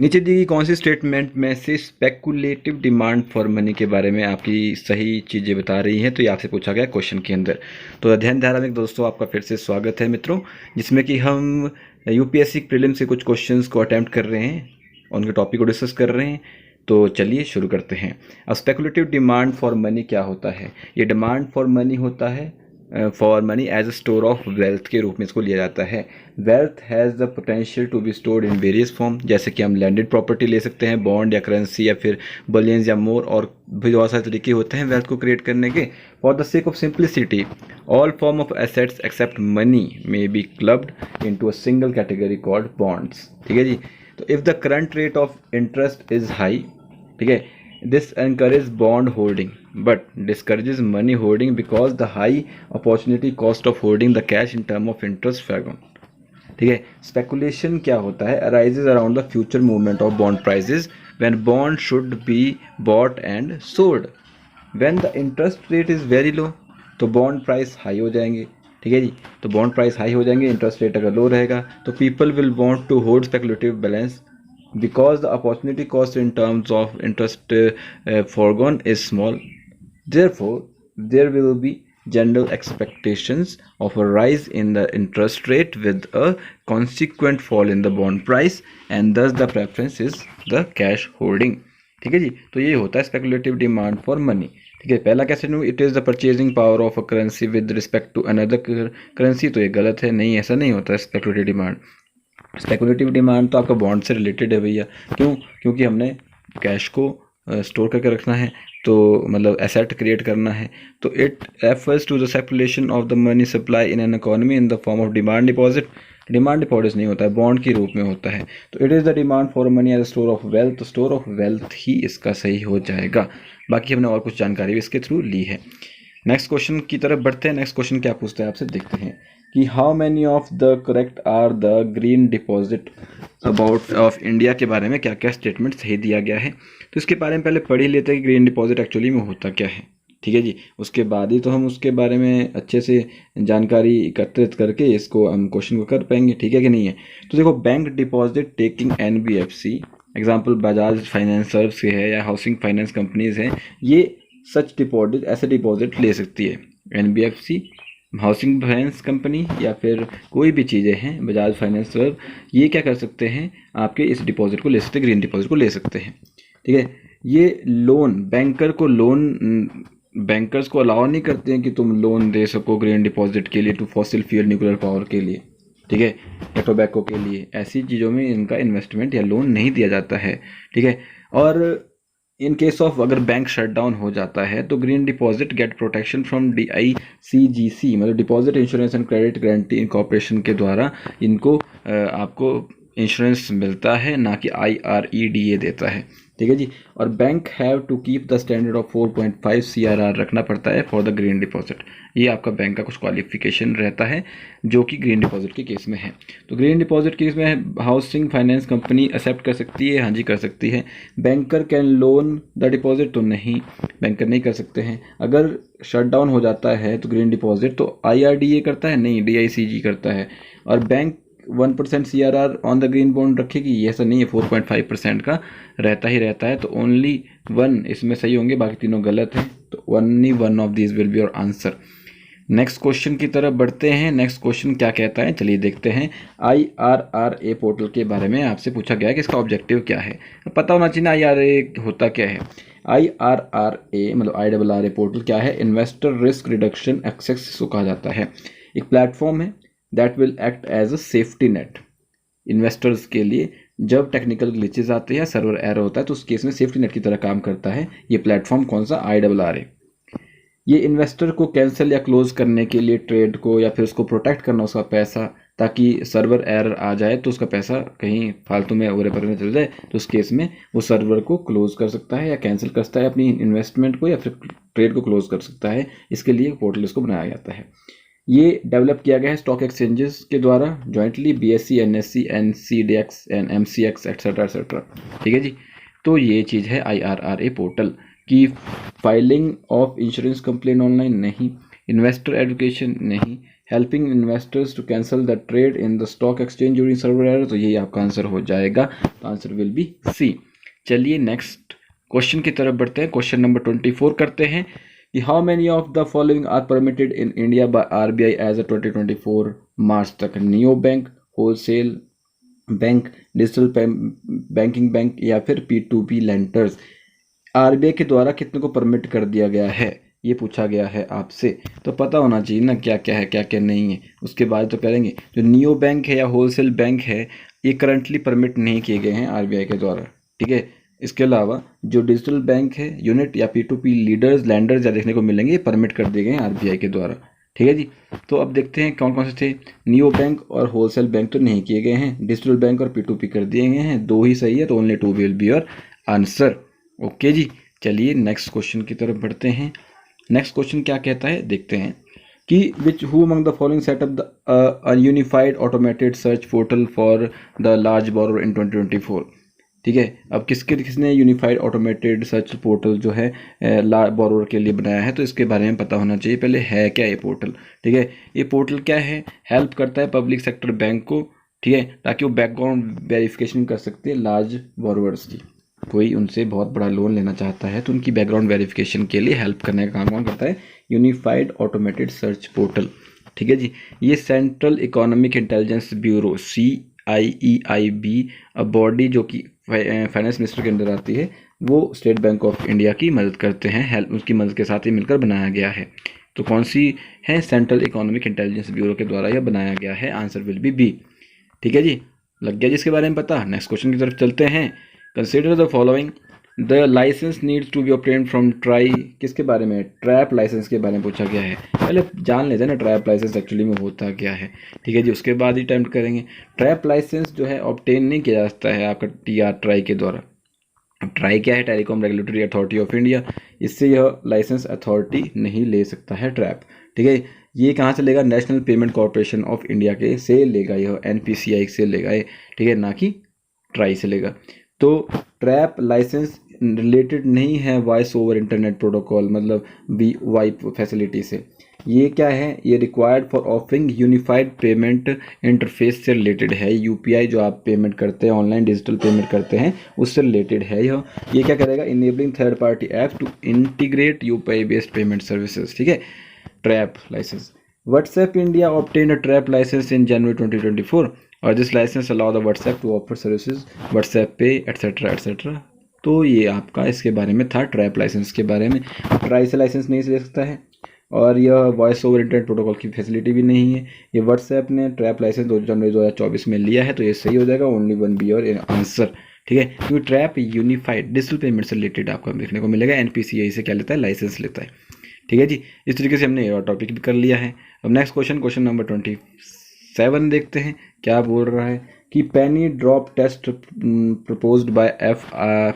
नीचे दी गई कौन सी स्टेटमेंट में से स्पेकुलेटिव डिमांड फॉर मनी के बारे में आपकी सही चीज़ें बता रही हैं, तो ये आपसे पूछा गया क्वेश्चन के अंदर। तो अध्ययन धारावाहिक दोस्तों आपका फिर से स्वागत है मित्रों, जिसमें कि हम यूपीएससी प्रीलिम्स से कुछ क्वेश्चंस को अटेम्प्ट कर रहे हैं, उनके टॉपिक को डिस्कस कर रहे हैं। तो चलिए शुरू करते हैं। अब स्पेकुलेटिव डिमांड फॉर मनी क्या होता है? ये डिमांड फॉर मनी होता है for money as a store of wealth के रूप में इसको लिया जाता है। Wealth has the potential to be stored in various form, जैसे कि हम लैंडेड प्रॉपर्टी ले सकते हैं, बॉन्ड या करेंसी या फिर बलियंस या मोर, और भी बहुत सारे तरीके होते हैं वेल्थ को क्रिएट करने के। For the sake of simplicity all form of assets except money may be clubbed into a single category called bonds. ठीक है जी। तो if the current rate of interest is high, ठीक है, this encourages bond holding but discourages money holding because the high opportunity cost of holding the cash in term of interest fagon। ठीक है। Speculation क्या होता है? Arises around the future movement of bond prices when bond should be bought and sold. When the interest rate is very low तो bond price high हो जाएंगे। ठीक है जी। तो बॉन्ड प्राइस हाई हो जाएंगे, इंटरेस्ट रेट अगर लो रहेगा तो people will want to hold speculative balance because the opportunity cost in terms of interest foregone is small. Therefore, there will be general expectations of a rise in the interest rate with a consequent fall in the bond price, and thus the preference is the cash holding। ठीक है जी। तो ये होता है speculative demand for money. ठीक है। पहला कैसे no it is the purchasing power of a currency with respect to another currency. तो ये गलत है, नहीं, ऐसा नहीं होता है स्पेकुलेटिव डिमांड। स्पेकुलेटिव डिमांड तो आपका बॉन्ड से रिलेटेड है भैया। क्यों? क्योंकि हमने कैश को स्टोर करके रखना है, तो मतलब एसेट क्रिएट करना है। तो it refers to the circulation of the money supply in an economy in the form of demand deposit. Demand deposit नहीं होता है, बॉन्ड के रूप में होता है। तो it is the demand for money as store of wealth. तो स्टोर ऑफ वेल्थ ही इसका सही हो जाएगा। बाकी हमने और कुछ जानकारी भी इसके थ्रू ली है। नेक्स्ट क्वेश्चन की तरफ बढ़ते हैं। नेक्स्ट क्वेश्चन क्या पूछता है आपसे, देखते हैं कि how many of the correct are the green deposit about of India के बारे में क्या क्या स्टेटमेंट सही दिया गया है। तो इसके बारे में पहले पढ़ ही लेते हैं कि ग्रीन डिपॉजिट एक्चुअली में होता क्या है। ठीक है जी। उसके बाद ही तो हम उसके बारे में अच्छे से जानकारी एकत्रित करके इसको हम क्वेश्चन को कर पाएंगे। ठीक है कि नहीं है? तो देखो, bank deposit taking NBFC example Bajaj finance सर्व से है या हाउसिंग फाइनेंस कंपनीज हैं, ये सच डिपॉजिट ऐसे डिपॉजिट ले सकती है। NBFC, हाउसिंग फाइनेंस कंपनी या फिर कोई भी चीज़ें हैं, बजाज फाइनेंस सर्व, ये क्या कर सकते हैं, आपके इस डिपॉजिट को ले सकते हैं, ग्रीन डिपॉजिट को ले सकते हैं। ठीक है। ये लोन बैंकर्स को अलाउ नहीं करते हैं कि तुम लोन दे सको ग्रीन डिपॉजिट के लिए to fossil fuel nuclear power के लिए, ठीक है, या टोबैको के लिए। ऐसी चीज़ों में इनका इन्वेस्टमेंट या लोन नहीं दिया जाता है। ठीक है। और इन केस ऑफ अगर बैंक शट डाउन हो जाता है तो green deposit get protection from DICGC, मतलब deposit insurance and credit guarantee corporation के द्वारा इनको आपको इंश्योरेंस मिलता है, ना कि IREDA देता है। ठीक है जी। और bank have to keep the standard of 4.5 CRR रखना पड़ता है फॉर द ग्रीन डिपॉजिट। ये आपका बैंक का कुछ क्वालिफिकेशन रहता है जो कि ग्रीन डिपॉजिट के केस में है। तो ग्रीन डिपॉजिट केस में हाउसिंग फाइनेंस कंपनी एक्सेप्ट कर सकती है, हाँ जी कर सकती है। Banker can loan the deposit, तो नहीं, बैंकर नहीं कर सकते हैं। अगर शट डाउन हो जाता है तो ग्रीन डिपॉजिट तो IRDA करता है, नहीं, DICG करता है। और bank 1% CRR on the green bond रखेगी, ये ऐसा नहीं है, 4.5% का रहता ही रहता है। तो ओनली वन इसमें सही होंगे, बाकी तीनों गलत हैं। तो only one of these will be your answer. Next question की तरफ बढ़ते हैं। नेक्स्ट क्वेश्चन क्या कहता है, चलिए देखते हैं। IRRA पोर्टल के बारे में आपसे पूछा गया है कि इसका ऑब्जेक्टिव क्या है। पता होना चाहिए IRA होता क्या है। IRRA मतलब IRRA पोर्टल क्या है? इन्वेस्टर रिस्क रिडक्शन एक्सेस इसको कहा जाता है। एक प्लेटफॉर्म है that will act as a safety net investors के लिए। जब टेक्निकल ग्लिचेस आते हैं, सर्वर एरर होता है, तो उस केस में सेफ्टी नेट की तरह काम करता है ये प्लेटफॉर्म। कौन सा? IRRA। ये इन्वेस्टर को कैंसिल या क्लोज करने के लिए ट्रेड को, या फिर उसको प्रोटेक्ट करना उसका पैसा, ताकि सर्वर एरर आ जाए तो उसका पैसा कहीं फालतू में उरे पर में चल जाए, तो उस केस में वो सर्वर को क्लोज कर सकता है या कैंसिल कर सकता है अपनी इन्वेस्टमेंट को, या फिर ट्रेड को क्लोज कर सकता है। इसके लिए पोर्टल इसको बनाया जाता है। ये डेवलप किया गया है स्टॉक एक्सचेंजेस के द्वारा jointly, BSE, NSE, NCDX, MCX etcetera etcetera. ठीक है जी। तो ये चीज़ है IRRA पोर्टल की। Filing of insurance complain online नहीं, इन्वेस्टर एजुकेशन नहीं, helping investors to cancel the trade in the stock exchange during server error, तो यही आपका आंसर हो जाएगा। तो आंसर विल बी सी। चलिए नेक्स्ट क्वेश्चन की तरफ बढ़ते हैं। क्वेश्चन नंबर 24 करते हैं कि how many of the following are permitted in India by RBI as a 2024 March तक? Neo bank, wholesale bank, digital banking bank या फिर P2P लेंडर्स। आरबीआई के द्वारा कितने को परमिट कर दिया गया है, ये पूछा गया है आपसे, तो पता होना चाहिए ना क्या क्या है क्या क्या नहीं है। उसके बाद तो करेंगे जो नियो बैंक है या होलसेल बैंक है ये करंटली परमिट नहीं किए गए हैं आरबीआई के द्वारा, ठीक है। इसके अलावा जो डिजिटल बैंक है, यूनिट या P2P लीडर्स लैंडर्स या देखने को मिलेंगे, ये परमिट कर दिए गए हैं आरबीआई के द्वारा, ठीक है जी। तो अब देखते हैं कौन कौन से थे। नियो बैंक और होलसेल बैंक तो नहीं किए गए हैं, डिजिटल बैंक और P2P कर दिए गए हैं, दो ही सही है, तो only 2 will be your answer. Okay जी, चलिए नेक्स्ट क्वेश्चन की तरफ बढ़ते हैं। नेक्स्ट क्वेश्चन क्या कहता है देखते हैं कि which who among the following setup the unified automated search portal for the large borrower in 2024, ठीक है। अब किसने यूनिफाइड ऑटोमेटेड सर्च पोर्टल जो है लार्ज बोरोवर के लिए बनाया है, तो इसके बारे में पता होना चाहिए पहले है क्या ये पोर्टल, ठीक है। ये पोर्टल क्या है, हेल्प करता है पब्लिक सेक्टर बैंक को, ठीक है, ताकि वो बैकग्राउंड वेरिफिकेशन कर सकते हैं लार्ज बोरोवर्स की। कोई उनसे बहुत बड़ा लोन लेना चाहता है तो उनकी बैकग्राउंड वेरिफिकेशन के लिए हेल्प करने का काम कौन करता है, यूनिफाइड ऑटोमेटेड सर्च पोर्टल, ठीक है जी। ये central economic intelligence bureau CIEIB body जो कि फाइनेंस मिनिस्टर के अंदर आती है, वो स्टेट बैंक ऑफ इंडिया की मदद करते हैं, हेल्प उसकी मदद के साथ ही मिलकर बनाया गया है। तो कौन सी है, सेंट्रल इकोनॉमिक इंटेलिजेंस ब्यूरो के द्वारा यह बनाया गया है, आंसर विल बी बी, ठीक है जी। लग गया जिसके बारे में पता। नेक्स्ट क्वेश्चन की तरफ चलते हैं। Consider the following the license needs to be obtained from TRAI, किसके बारे में, ट्रैप लाइसेंस के बारे में पूछा गया है। पहले जान लेते हैं ना ट्रैप लाइसेंस एक्चुअली में होता क्या है, ठीक है जी, उसके बाद ही अटेम्प्ट करेंगे। ट्रैप लाइसेंस जो है ऑब्टेन नहीं किया जा सकता है आपका ट्राई के द्वारा। अब ट्राई क्या है, telecom regulatory authority of India, इससे यह लाइसेंस अथॉरिटी नहीं ले सकता है ट्रैप, ठीक है। ये कहाँ से लेगा, national payment corporation of India के से लेगा, यह NPCI से लेगा ये, ठीक है, ना कि ट्राई से लेगा। तो ट्रैप लाइसेंस रिलेटेड नहीं है वॉइस ओवर इंटरनेट प्रोटोकॉल मतलब VoIP फैसिलिटी से। ये क्या है, ये required for offering unified payment interface से रिलेटेड है। UPI जो आप पेमेंट करते हैं, ऑनलाइन डिजिटल पेमेंट करते हैं, उससे रिलेटेड है यह। ये क्या करेगा, enabling third party app to integrate UPI based payment services, ठीक है। Trap licence, WhatsApp India obtain a trap licence in January 2024 और this licence allow the WhatsApp to offer services WhatsApp pay etcetera etcetera. तो ये आपका इसके बारे में था, ट्रैप लाइसेंस के बारे में। ट्राई से लाइसेंस नहीं ले सकता है और यह वॉइस ओवर इंटरनेट प्रोटोकॉल की फैसिलिटी भी नहीं है। ये व्हाट्सएप ने ट्रैप लाइसेंस 2 जनवरी 2024 में लिया है, तो ये सही हो जाएगा, ओनली 1 बी और आंसर, ठीक है। क्योंकि ट्रैप यूनिफाइड डिजिटल पेमेंट से रिलेटेड आपको देखने को मिलेगा, NPCI से क्या लेता है, लाइसेंस लेता है, ठीक है जी। इस तरीके से हमने और टॉपिक भी कर लिया है। अब नेक्स्ट क्वेश्चन नंबर 27 देखते हैं क्या बोल रहा है कि penny drop test proposed by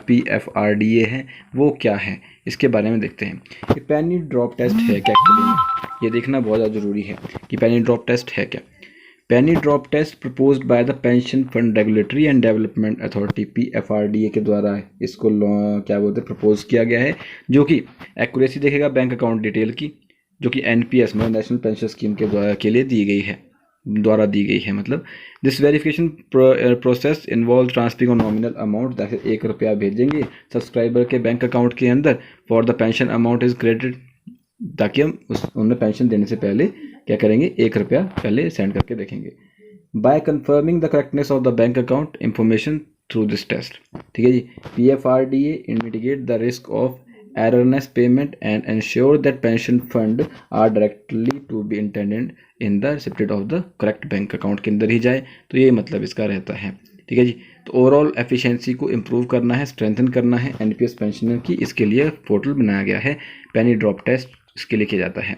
PFRDA है, वो क्या है, इसके बारे में देखते हैं कि पेनी ड्रॉप टेस्ट है क्या एक्चुअली में, ये देखना बहुत ज़्यादा ज़रूरी है कि पेनी ड्रॉप टेस्ट है क्या। Penny drop test proposed by the pension fund regulatory and development authority PFRDA के द्वारा इसको क्या बोलते हैं प्रपोज किया गया है, जो कि एक्यूरेसी देखेगा बैंक अकाउंट डिटेल की, जो कि NPS मतलब नेशनल पेंशन स्कीम के द्वारा के लिए दी गई है मतलब। This verification process involve transferring on nominal amount, जैसे 1 रुपया भेजेंगे सब्सक्राइबर के बैंक अकाउंट के अंदर for the pension amount is credited, ताकि हम उन्हें पेंशन देने से पहले क्या करेंगे, 1 रुपया पहले सेंड करके देखेंगे। By confirming the correctness of the bank account information through this test, ठीक है जी। PFRDA mitigate the risk of erroneous payment and ensure that pension fund are directly to be intended in the recipient of the correct bank account के अंदर ही जाए, तो ये मतलब इसका रहता है, ठीक है जी। तो ओवरऑल एफिशिएंसी को इम्प्रूव करना है, स्ट्रेंथन करना है NPS पेंशनर की, इसके लिए पोर्टल बनाया गया है। पेनी ड्रॉप टेस्ट इसके लिए किया जाता है।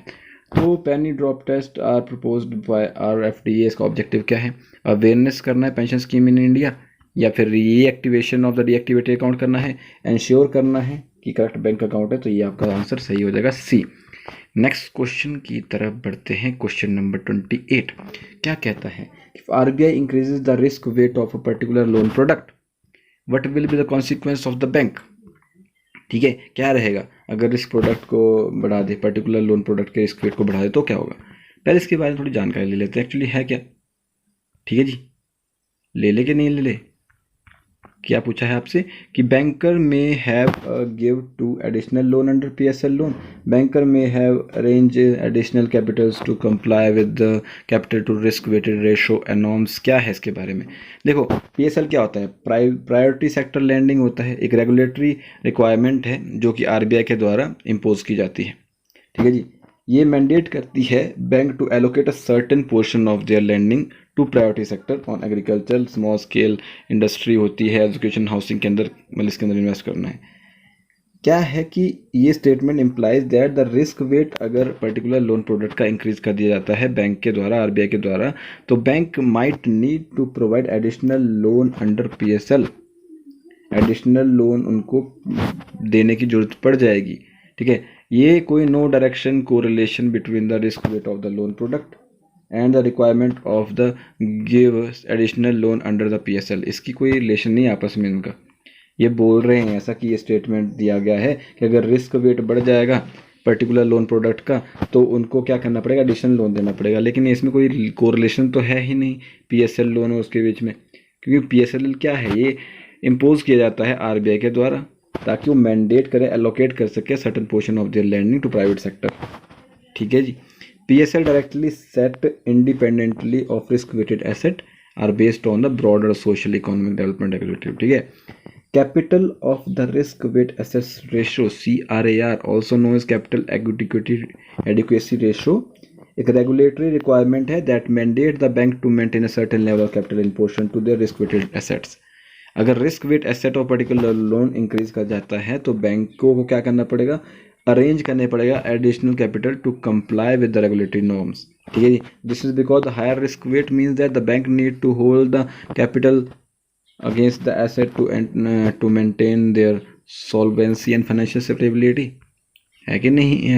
तो penny drop test are proposed by RFDA, इसका ऑब्जेक्टिव क्या है, अवेयरनेस करना है पेंशन स्कीम इन इंडिया, या फिर reactivation of the deactivated account करना है, इंश्योर करना है कि करेक्ट बैंक अकाउंट है, तो ये आपका आंसर सही हो जाएगा C। नेक्स्ट क्वेश्चन की तरफ बढ़ते हैं। क्वेश्चन नंबर 28 क्या कहता है, if RBI increases the risk weight of a particular loan product what will be the consequence of the bank, ठीक है, क्या रहेगा अगर रिस्क प्रोडक्ट को बढ़ा दे, पर्टिकुलर लोन प्रोडक्ट के रिस्क वेट को बढ़ा दे तो क्या होगा। पहले इसके बारे में थोड़ी जानकारी ले लेते हैं, एक्चुअली है क्या। ठीक है जी, ले ले कि नहीं ले ले। क्या पूछा है आपसे कि banker may have give to additional loan under PSL loan, banker may have arrange additional capitals to comply with the capital to risk weighted ratio and norms. क्या है इसके बारे में, देखो पीएसएल क्या होता है, प्रायोरिटी सेक्टर लैंडिंग होता है, एक रेगुलेटरी रिक्वायरमेंट है जो कि आरबीआई के द्वारा इम्पोज की जाती है। ठीक है जी, ये मैंडेट करती है bank to allocate a certain portion of their lending to priority sector on agriculture, small scale industry होती है, एजुकेशन, हाउसिंग के अंदर, मतलब इसके अंदर इन्वेस्ट करना है। क्या है कि ये statement implies that the risk wait अगर पर्टिकुलर लोन प्रोडक्ट का इंक्रीज कर दिया जाता है बैंक के द्वारा, आरबीआई के द्वारा, तो bank might need to provide additional loan under PSL, additional loan उनको देने की जरूरत पड़ जाएगी। ठीक है, ये कोई no direction correlation between the risk weight of the loan product and the requirement of the give additional loan under the PSL, इसकी कोई रिलेशन नहीं आपस में इनका। ये बोल रहे हैं ऐसा कि ये स्टेटमेंट दिया गया है कि अगर रिस्क वेट बढ़ जाएगा पर्टिकुलर लोन प्रोडक्ट का तो उनको क्या करना पड़ेगा, एडिशनल लोन देना पड़ेगा। लेकिन इसमें कोई कोरिलेशन तो है ही नहीं पीएसएल लोन और उसके बीच में, क्योंकि पीएसएल क्या है, ये इम्पोज किया जाता है आरबीआई के द्वारा ताकि वो मैंडेट करे, एलोकेट कर सके certain portion of their lending to private sector. ठीक है जी, PSL directly set independently of risk-weighted asset are based on the broader social economic development objective. ठीक है, capital of the risk-weight assets ratio CRAR, also known as capital adequacy ratio, एक regulatory requirement है that mandate the bank to maintain a certain level of capital in proportion to their risk-weighted assets. अगर risk wait asset और particular loan increase कर जाता है तो बैंकों को क्या करना पड़ेगा, अरेंज करने पड़ेगा additional capital to comply with the regulatory norms. ठीक है जी, this is because the higher risk weight means that the bank need to hold the capital against the asset to maintain their solvency and financial stability. है कि नहीं,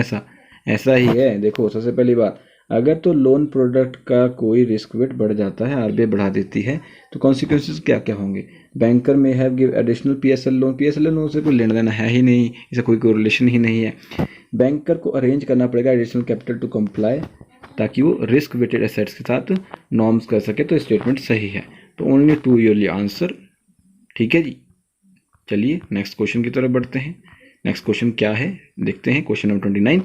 ऐसा ही है। देखो सबसे पहली बात, अगर तो लोन प्रोडक्ट का कोई रिस्क वेट बढ़ जाता है, आरबीआई बढ़ा देती है, तो कॉन्सिक्वेंसेस क्या क्या होंगे। Banker may have give additional PSL loan, PSL loan से कोई लेना देना है ही नहीं, इससे कोई कोरिलेशन ही नहीं है। बैंकर को अरेंज करना पड़ेगा एडिशनल कैपिटल टू कंप्लाई ताकि वो रिस्क वेटेड एसेट्स के साथ नॉर्म्स कर सके। तो स्टेटमेंट सही है, तो ओनली 2 योर आंसर। ठीक है जी, चलिए नेक्स्ट क्वेश्चन की तरफ बढ़ते हैं। नेक्स्ट क्वेश्चन क्या है देखते हैं, क्वेश्चन नंबर 29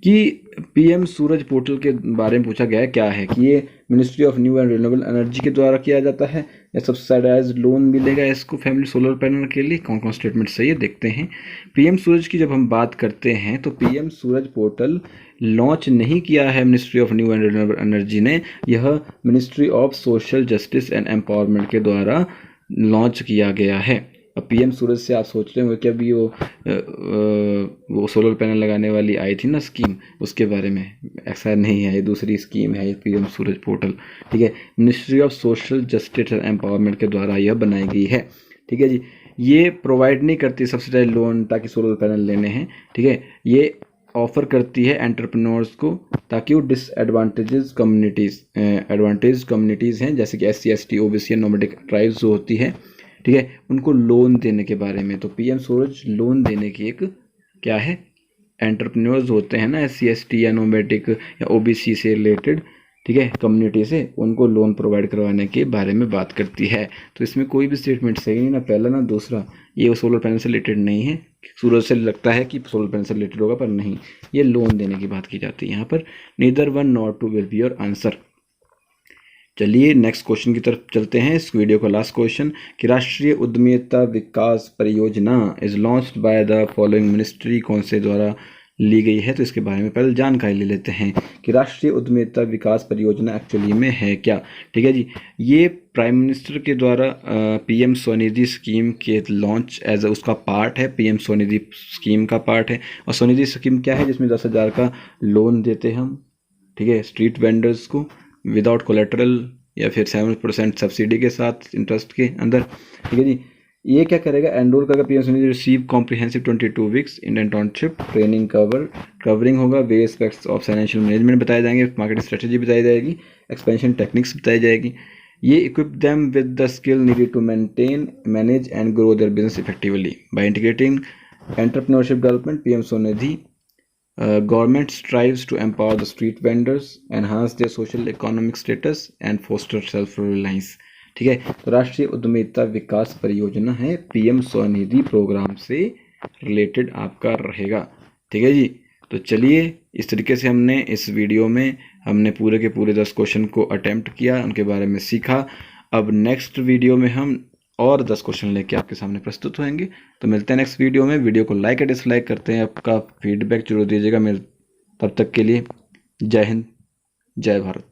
कि पीएम सूरज पोर्टल के बारे में पूछा गया है। क्या है कि ये ministry of new and renewable energy के द्वारा किया जाता है, या सब्सिडाइज लोन मिलेगा इसको फैमिली सोलर पैनल के लिए। कौन कौन स्टेटमेंट सही है देखते हैं। पीएम सूरज की जब हम बात करते हैं तो पीएम सूरज पोर्टल लॉन्च नहीं किया है ministry of new and renewable energy ने, यह ministry of social justice and empowerment के द्वारा लॉन्च किया गया है। अब पीएम सूरज से आप सोच रहे होंगे कि अभी वो सोलर पैनल लगाने वाली आई थी ना स्कीम, उसके बारे में। ऐसा नहीं है, ये दूसरी स्कीम है, ये पीएम सूरज पोर्टल। ठीक है, ministry of social justice and empowerment के द्वारा यह बनाई गई है। ठीक है जी, ये प्रोवाइड नहीं करती सब्सिडाइज लोन ताकि सोलर पैनल लेने हैं। ठीक है, ये ऑफर करती है एंटरप्रेन्योर्स को ताकि वो एडवांटेज कम्युनिटीज़ हैं जैसे कि SC ST OBC nomadic tribes जो होती है, ठीक है, उनको लोन देने के बारे में। तो पीएम सूरज लोन देने की एक क्या है, एंटरप्रेन्योर्स होते हैं ना SC ST या नोमैडिक या OBC से रिलेटेड, ठीक है, कम्युनिटी से, उनको लोन प्रोवाइड करवाने के बारे में बात करती है। तो इसमें कोई भी स्टेटमेंट सही नहीं, ना पहला ना दूसरा। ये सोलर पैनल से रिलेटेड नहीं है। सूरज से लगता है कि सोलर पैनल से रिलेटेड होगा, पर नहीं, ये लोन देने की बात की जाती है यहाँ पर। Neither one not two will be your answer. चलिए नेक्स्ट क्वेश्चन की तरफ चलते हैं, इस वीडियो का लास्ट क्वेश्चन कि राष्ट्रीय उद्यमिता विकास परियोजना is launched by the following ministry, कौन से द्वारा ली गई है। तो इसके बारे में पहले जानकारी ले लेते हैं कि राष्ट्रीय उद्यमिता विकास परियोजना एक्चुअली में है क्या। ठीक है जी, ये प्राइम मिनिस्टर के द्वारा PM स्वनिधि स्कीम के लॉन्च एज उसका पार्ट है, PM स्वनिधि स्कीम का पार्ट है। और स्वनिधि स्कीम क्या है, जिसमें 10,000 का लोन देते हैं हम, ठीक है, स्ट्रीट वेंडर्स को विदाउट कोलेटरल या फिर 7% सब्सिडी के साथ इंटरेस्ट के अंदर। ठीक है जी, ये क्या करेगा, एनरोल करेगा PM Svanidhi, receive comprehensive 22 weeks in internship training covering होगा, various aspects of financial management बताए जाएंगे, मार्केटिंग स्ट्रेटेजी बताई जाएगी, एक्सपेंशन टेक्निक्स बताई जाएगी। ये equip them with the skill needed to maintain, manage and grow their business effectively by integrating entrepreneurship development, PM Svanidhi government strives to empower the street vendors, enhance their social economic status and foster self reliance. ठीक है, तो राष्ट्रीय उद्यमिता विकास परियोजना है, PM Svanidhi program से related आपका रहेगा। ठीक है जी, तो चलिए इस तरीके से हमने इस वीडियो में हमने पूरे के पूरे 10 क्वेश्चन को अटेम्प्ट किया, उनके बारे में सीखा। अब नेक्स्ट वीडियो में हम और 10 क्वेश्चन लेके आपके सामने प्रस्तुत होंगे। तो मिलते हैं नेक्स्ट वीडियो में। वीडियो को लाइक या डिसलाइक करते हैं, आपका फीडबैक जरूर दीजिएगा। तब तक के लिए जय हिंद, जय भारत।